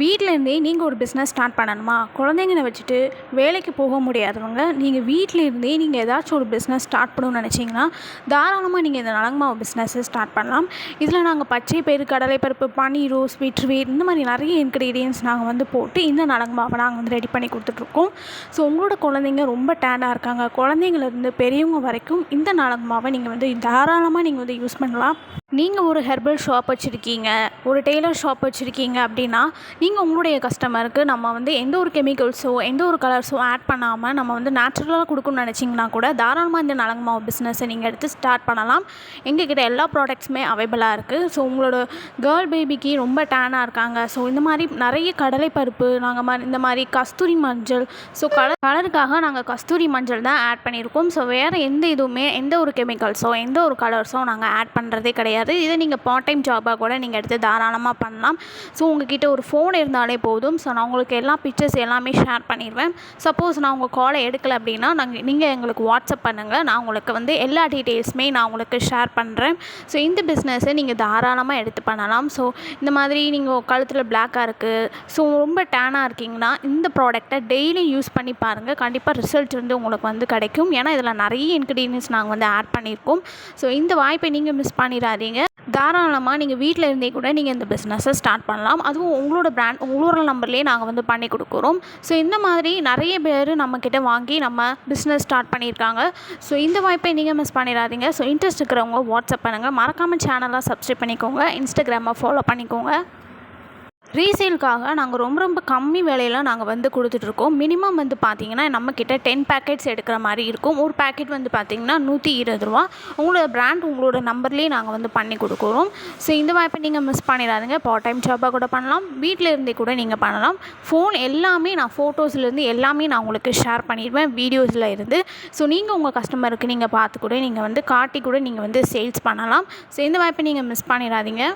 வீட்டிலேருந்தே நீங்கள் ஒரு business start பண்ணணுமா? குழந்தைங்கள வச்சுட்டு வேலைக்கு போக முடியாதவங்க, நீங்கள் வீட்டில இருந்தே நீங்கள் ஏதாச்சும் ஒரு பிஸ்னஸ் ஸ்டார்ட் பண்ணணும்னு நினச்சிங்கன்னா, தாராளமாக நீங்கள் இந்த நலங்கு மாவு பிஸ்னஸை ஸ்டார்ட் பண்ணலாம். இதில் நாங்கள் பச்சை பயிறு, கடலைப்பருப்பு, பனீர் ரோஸ், வெற்றிவேர் இந்த மாதிரி நிறைய இன்க்ரீடியன்ட்ஸ் நாங்கள் வந்து போட்டு இந்த நலங்கு மாவை நாங்கள் வந்து ரெடி பண்ணி கொடுத்துட்ருக்கோம். ஸோ உங்களோட குழந்தைங்க ரொம்ப டேனாக இருக்காங்க, குழந்தைங்கள்லேருந்து பெரியவங்க வரைக்கும் இந்த நலங்கு மாவை நீங்கள் வந்து தாராளமாக நீங்கள் வந்து யூஸ் பண்ணலாம். நீங்கள் ஒரு ஹெர்பல் ஷாப் வச்சுருக்கீங்க, ஒரு டெய்லர் ஷாப் வச்சுருக்கீங்க அப்படின்னா, நீங்கள் உங்களுடைய கஸ்டமருக்கு நம்ம வந்து எந்த ஒரு கெமிக்கல்ஸோ எந்த ஒரு கலர்ஸோ ஆட் பண்ணாமல் நம்ம வந்து நேச்சுரலாக கொடுக்கணும்னு நினச்சிங்கன்னா கூட தாராளமாக இந்த நலங்கு மாவு பிஸ்னஸை நீங்கள் எடுத்து ஸ்டார்ட் பண்ணலாம். எங்ககிட்ட எல்லா ப்ராடக்ட்ஸுமே அவைலபிளாக இருக்குது. ஸோ உங்களோட கேர்ள் பேபிக்கு ரொம்ப டேனாக இருக்காங்க, ஸோ இந்த மாதிரி நிறைய கடலைப்பருப்பு நாங்கள் இந்த மாதிரி கஸ்தூரி மஞ்சள், ஸோ கலருக்காக நாங்கள் கஸ்தூரி மஞ்சள் தான் ஆட் பண்ணியிருக்கோம். ஸோ வேறு எந்த ஒரு கெமிக்கல்ஸோ எந்த ஒரு கலர்ஸோ நாங்கள் ஆட் பண்ணுறதே கிடையாது. இதை நீங்கள் பார்ட் டைம் ஜாபாக கூட நீங்கள் எடுத்து தாராளமாக பண்ணலாம். ஸோ உங்ககிட்ட ஒரு ஃபோன் இருந்தாலே போதும். ஸோ நான் உங்களுக்கு எல்லா பிக்சர்ஸ் எல்லாமே ஷேர் பண்ணிடுவேன். சப்போஸ் நான் உங்கள் காலை எடுக்கலை அப்படின்னா நீங்கள் எங்களுக்கு வாட்ஸ்அப் பண்ணுங்கள், நான் உங்களுக்கு வந்து எல்லா டீட்டெயில்ஸுமே நான் உங்களுக்கு ஷேர் பண்ணுறேன். ஸோ இந்த பிஸ்னஸை நீங்கள் தாராளமாக எடுத்து பண்ணலாம். ஸோ இந்த மாதிரி நீங்கள் கழுத்தில் பிளாக்காக இருக்குது, ஸோ ரொம்ப டேனாக இருக்கீங்கன்னா இந்த ப்ராடக்டை டெய்லி யூஸ் பண்ணி பாருங்கள். கண்டிப்பாக ரிசல்ட் வந்து உங்களுக்கு வந்து கிடைக்கும். ஏன்னா இதில் நிறைய இன்க்ரீடியன்ட்ஸ் நாங்கள் வந்து ஆட் பண்ணியிருக்கோம். ஸோ இந்த வாய்ப்பை நீங்கள் மிஸ் பண்ணிடாதீங்க. தாராளமாக நீங்கள் வீட்டில் இருந்தே கூட நீங்கள் இந்த பிஸ்னஸை ஸ்டார்ட் பண்ணலாம். அதுவும் உங்களோட நம்பர்லேயே நாங்கள் வந்து பண்ணி கொடுக்குறோம். ஸோ இந்த மாதிரி நிறைய பேர் நம்மக்கிட்ட வாங்கி நம்ம பிஸ்னஸ் ஸ்டார்ட் பண்ணியிருக்காங்க. ஸோ இந்த வாய்ப்பை நீங்கள் மிஸ் பண்ணிடாதீங்க. ஸோ இன்ட்ரெஸ்ட் இருக்கிறவங்க வாட்ஸ்அப் பண்ணுங்கள். மறக்காமல் சேனலை சப்ஸ்கிரைப் பண்ணிக்கோங்க, இன்ஸ்டாகிராமை ஃபாலோ பண்ணிக்கோங்க. ரீசேலுக்காக நாங்கள் ரொம்ப கம்மி விலையில் நாங்கள் வந்து கொடுத்துட்ருக்கோம். மினிமம் வந்து பார்த்திங்கன்னா நம்மக்கிட்ட 10 பேக்கெட்ஸ் எடுக்கிற மாதிரி இருக்கும். ஒரு பேக்கெட் வந்து பார்த்திங்கன்னா 120 ரூபா. உங்களோட பிராண்ட் உங்களோட நம்பர்லேயே நாங்கள் வந்து பண்ணி கொடுக்குறோம். ஸோ இந்த வாய்ப்பை நீங்கள் மிஸ் பண்ணிடாதீங்க. பார்ட் டைம் ஜாபாக கூட பண்ணலாம், வீட்டில் இருந்தே கூட நீங்கள் பண்ணலாம். ஃபோன் எல்லாமே நான் ஃபோட்டோஸ்லேருந்து எல்லாமே நான் உங்களுக்கு ஷேர் பண்ணிடுவேன், வீடியோஸில் இருந்து. ஸோ நீங்கள் உங்கள் கஸ்டமருக்கு நீங்கள் பார்த்து கூட நீங்கள் வந்து காட்டி கூட நீங்கள் வந்து சேல்ஸ் பண்ணலாம். ஸோ இந்த வாய்ப்பை நீங்கள் மிஸ் பண்ணிடாதீங்க.